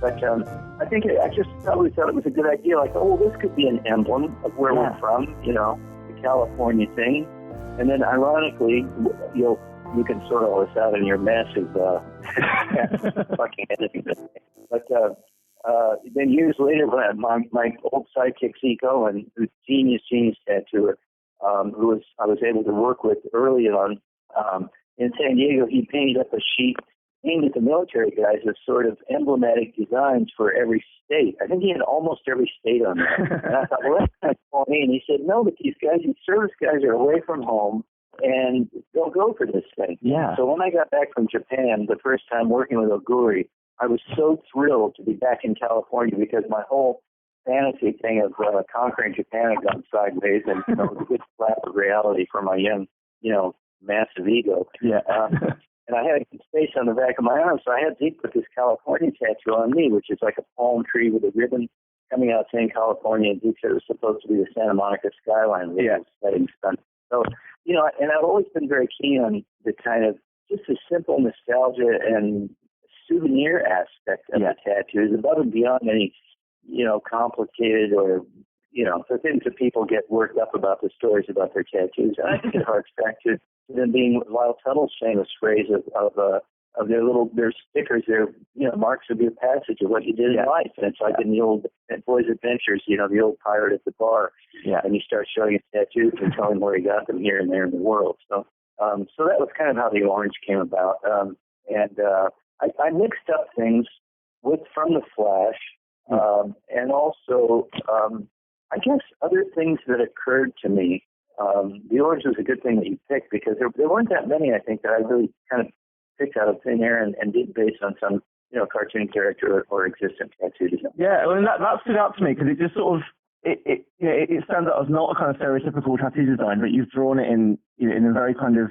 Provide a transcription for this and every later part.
But I think I just always thought it was a good idea. Like, oh, this could be an emblem of where we're from, you know, the California thing. And then, ironically, you can sort all this out in your massive fucking editing. But then years later, when my old sidekick, Zeke Owen, who's genius tattooer, who I was able to work with early on in San Diego, he painted up a sheet aimed at the military guys as sort of emblematic designs for every state. I think he had almost every state on there. And I thought, well, that's kind of funny. And he said, no, but these service guys are away from home, and they'll go for this thing. Yeah. So when I got back from Japan the first time working with Oguri, I was so thrilled to be back in California because my whole fantasy thing of conquering Japan had gone sideways, and it was a good slap of reality for my young, massive ego. Yeah. And I had space on the back of my arm, so I had Zeke put this California tattoo on me, which is like a palm tree with a ribbon coming out saying California. And Zeke said it was supposed to be the Santa Monica skyline. Yeah. Setting sun. So, and I've always been very keen on the kind of just the simple nostalgia and souvenir aspect of the tattoos, above and beyond any, complicated or, the things that people get worked up about, the stories about their tattoos. And I think it harks back to them being Lyle Tuttle's famous phrase of their stickers, their marks of your passage of what you did in life. And it's like in the old Boys Adventures, the old pirate at the bar. Yeah. And you start showing his tattoos and telling where he got them here and there in the world. So so that was kind of how the orange came about. I mixed up things from the Flash, and also I guess other things that occurred to me. The orange was a good thing that you picked because there weren't that many, I think, that I really kind of picked out of thin air and did based on some, cartoon character or existent tattoo design. Yeah, well, that stood out to me because it just sort of, it stands out as not a kind of stereotypical tattoo design, but you've drawn it in a very kind of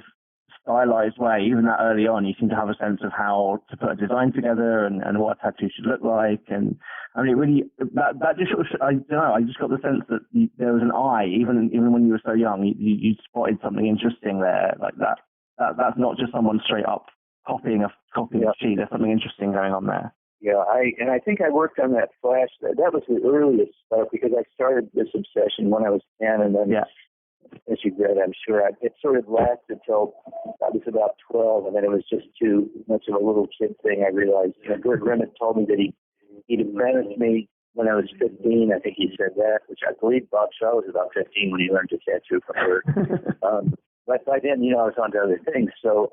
stylized way. Even that early on, you seem to have a sense of how to put a design together and what a tattoo should look like. And I mean, it really, that just sort of, I don't know, I just got the sense that there was an eye, even when you were so young, you spotted something interesting there, like that. That's not just someone straight up copying a sheet. There's something interesting going on there. Yeah, I think I worked on that Flash. That was the earliest stuff because I started this obsession when I was 10, and then, as you read, I'm sure, it sort of lasted till I was about 12, and then it was just too much of a little kid thing. I realized, Gert Remitt told me that he'd apprenticed me when I was 15. I think he said that, which I believe Bob Shaw was about 15 when he learned to tattoo from Gert. But by then, I was on to other things. So,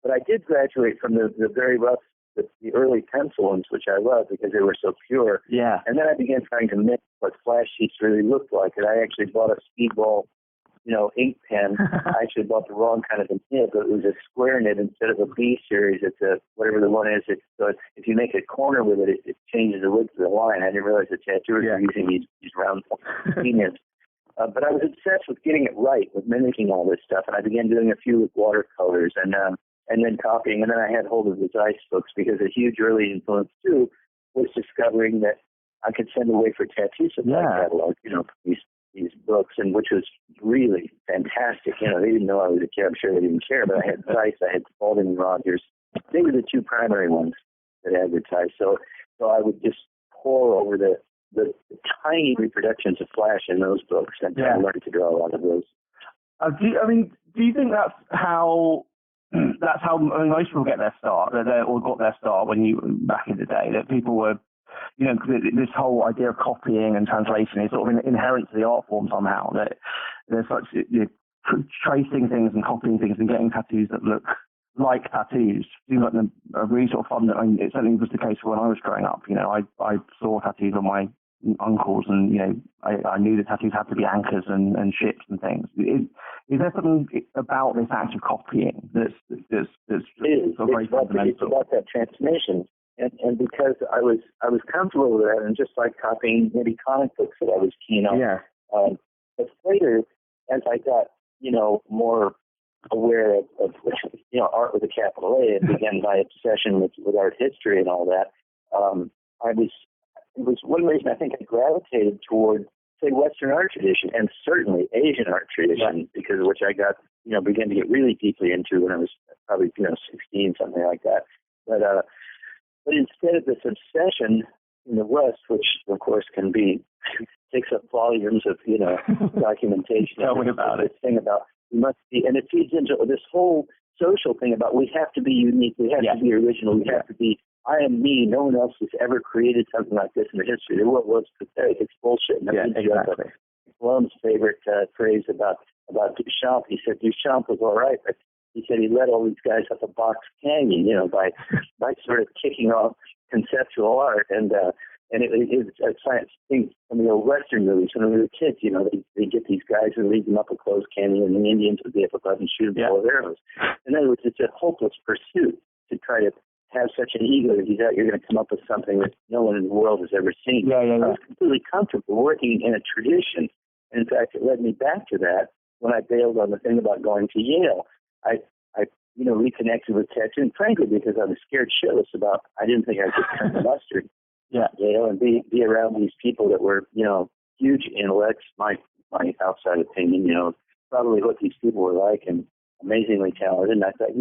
but I did graduate from the very rough, the early pencil ones, which I loved because they were so pure. Yeah. And then I began trying to mix what flash sheets really looked like. And I actually bought a Speedball, ink pen. I actually bought the wrong kind of a nib. It was a square nib instead of a B series. It's whatever the one is. So if you make a corner with it, it changes the width of the line. I didn't realize the tattooers were using these round nibs. But I was obsessed with getting it right, with mimicking all this stuff, and I began doing a few with watercolors and then copying. And then I had hold of the Zeiss books because a huge early influence too was discovering that I could send away for tattoo supply catalog, these books, and which was really fantastic. They didn't know I was a kid. I'm sure they didn't care, but I had Zeiss, I had Spalding and Rogers. They were the two primary ones that advertised. So I would just pour over the tiny reproductions of Flash in those books, and I learned to draw a lot of those. Do you think that's how most people get their start, or got their start back in the day, that people were, this whole idea of copying and translation is sort of inherent to the art form somehow, that there's such, tracing things and copying things and getting tattoos that look like tattoos seem like a really sort of fun. It certainly was the case when I was growing up. I saw tattoos on my uncles, and I knew the tattoos had to be anchors and ships and things. Is there something about this act of copying that's very fundamental? It's about that transmission, and because I was comfortable with that, and just like copying maybe comic books that I was keen on. Yeah. But later, as I got more aware of art with a capital A, and began my obsession with art history and all that, it was one reason I think I gravitated toward, say, Western art tradition, and certainly Asian art tradition, because of which I began to get really deeply into when I was probably 16, something like that. But instead of this obsession in the West, which of course can be takes up volumes of documentation. Tell me about it. This thing about we must be, and it feeds into this whole social thing about we have to be unique, we have to be original, we have to be. I am me. No one else has ever created something like this in the history. The world was pathetic. It's bullshit. And exactly. Bloom's favorite phrase about Duchamp. He said Duchamp was all right, but he said he led all these guys up a box canyon, by sort of kicking off conceptual art. And it's a science thing from the old Western movies. When we were kids, they get these guys and lead them up a closed canyon, and the Indians would be up above and shoot them full of arrows. In other words, it's a hopeless pursuit to try to have such an ego that you're going to come up with something that no one in the world has ever seen. I was completely comfortable working in a tradition. In fact, it led me back to that when I bailed on the thing about going to Yale. I reconnected with tattooing, frankly, because I was scared shitless about, I didn't think I could turn the mustard at Yale and be around these people that were, huge intellects, my outside opinion, probably what these people were like and amazingly talented. And I thought,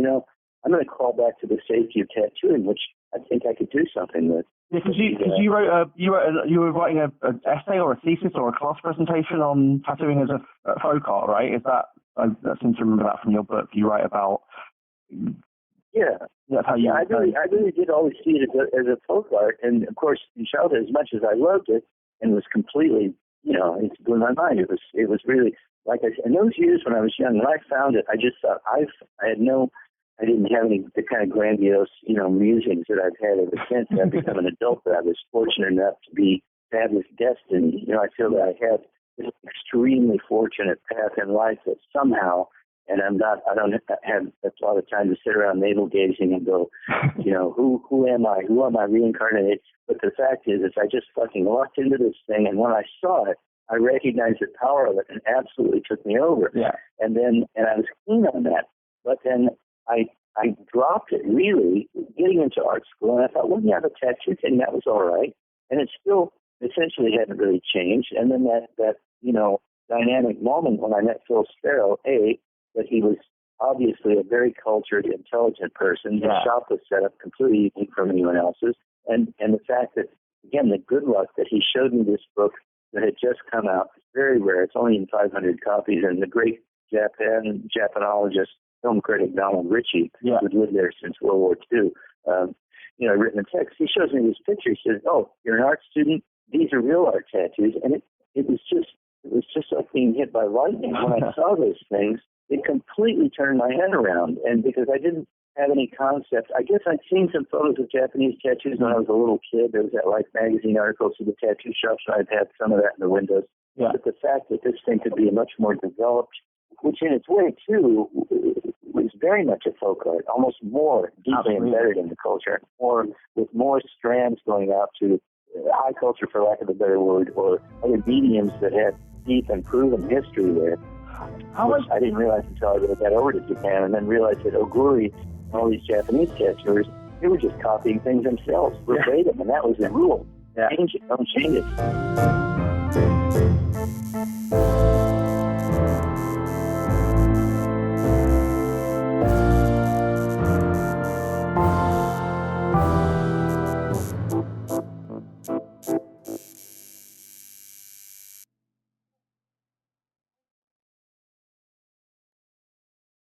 I'm going to call back to the safety of tattooing, which I think I could do something with. Yeah, because you were writing an essay or a thesis or a class presentation on tattooing as a folk art, right? Is that I seem to remember that from your book. You write about. That's how you. I really did always see it as a folk art, and of course, in childhood, as much as I loved it and was completely, it blew my mind. It was really, like I said, in those years when I was young, when I found it, I just thought I didn't have any the kind of grandiose, musings that I've had ever since I've become an adult. But I was fortunate enough to to have this destiny. I feel that I had this extremely fortunate path in life that somehow, and I don't have a lot of time to sit around navel gazing and go, who am I? Who am I reincarnated? But the fact is I just fucking walked into this thing, and when I saw it, I recognized the power of it, and absolutely took me over. Yeah. And I was keen on that, but then I dropped it really getting into art school, and I thought, well, the tattoo thing, that was all right. And it still essentially hadn't really changed. And then that dynamic moment when I met Phil Sparrow, that he was obviously a very cultured, intelligent person. His shop was set up completely unique from anyone else's. And the fact that, again, the good luck that he showed me this book that had just come out. It's very rare. It's only in 500 copies. And the great Japanologist, film critic Donald Ritchie, who'd lived there since World War II, written a text. He shows me this picture. He says, "Oh, you're an art student? These are real art tattoos." And it was just like being hit by lightning. When I saw those things, it completely turned my head around. And because I didn't have any concept, I guess I'd seen some photos of Japanese tattoos when I was a little kid. There was that Life magazine articles of the tattoo shops, and I'd had some of that in the windows. Yeah. But the fact that this thing could be a much more developed, which in its way, too, was very much a folk art, almost more deeply embedded in the culture, or with more strands going out to high culture, for lack of a better word, or other mediums that had deep and proven history there. I didn't realize until I really got over to Japan, and then realized that Oguri and all these Japanese tattooers, they were just copying things themselves verbatim, and that was the rule. Change it, don't change it.